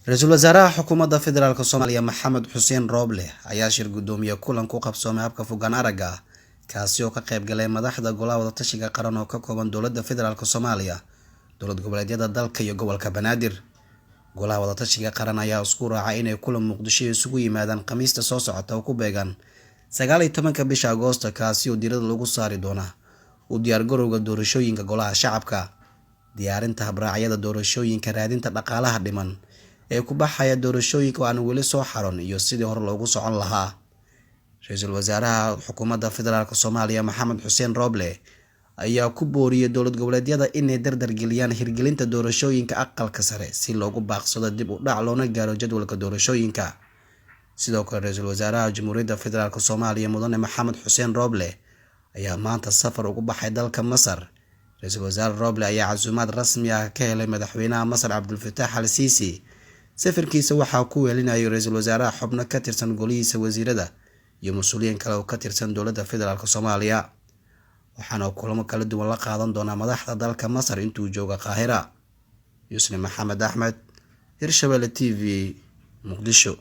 Ra'iisul Wasaaraha Xukuumadda Federaalka Soomaaliya Maxamed Xuseen Rooble ayaa shir gudoomiye kulan ku qabsoomay habka fogaan aragga ah kaasi oo ka qayb galay madaxda Golaha Wada-tashiga Qaran oo ka kooban Dowladda Federaalka Soomaaliya, dowlad goboleedyada dalka iyo gobolka Banaadir. Golaha Wada-tashiga Qaran ayaa isku raacay inay kulan Muqdisho isugu yimaadaan Khamiista soo socota oo ku beegan 19 bisha Agoosto kaasi oo diiradda lagu saari doona u diyaargarowga doorashooyinka Golaha Shacabka, diyaarinta habraacyada doorashooyinka, raadinta dhaqaalaha dhiman ee ku baxaya doorashooyinka oo aan weli soo xaron iyo sidii hore loogu socon lahaa. Ra'iisul Wasaaraha Xukuumadda Federaalka Soomaaliya Maxamed Xuseen Rooble ayaa ku booriyay dowlad goboleedyada inay dardar geliyaan hirgelinta doorashooyinka aqalka sare si loogu baaqsado dib u dhac loona gaaro jadwalka doorashooyinka. Sidoo kale Ra'iisul Wasaaraha Jamhuuriyadda Federaalka Soomaaliya Mudane Maxamed Xuseen Rooble ayaa maanta safar ugu baxay dalka Masar. Ra'iisul Wasaare Rooble ayaa casuumaad rasmi ah ka helay madaxweynaha Masar Cabdulfataax al-Siisi. Safarkiisa waxaa ku weelinayay Ra'iisul Wasaaraha xubno ka tirsan golihiisa wasiirada iyo mas'uuliyiin kale oo ka tirsan Dowladda Federaalka Soomaaliya, waxaana kulamo kala duwan la qaadan doona madaxda dalka Masar intuu joogo Qaahira. Yusni Maxamed Axmed, Hirshabelle TV, Muqdisho.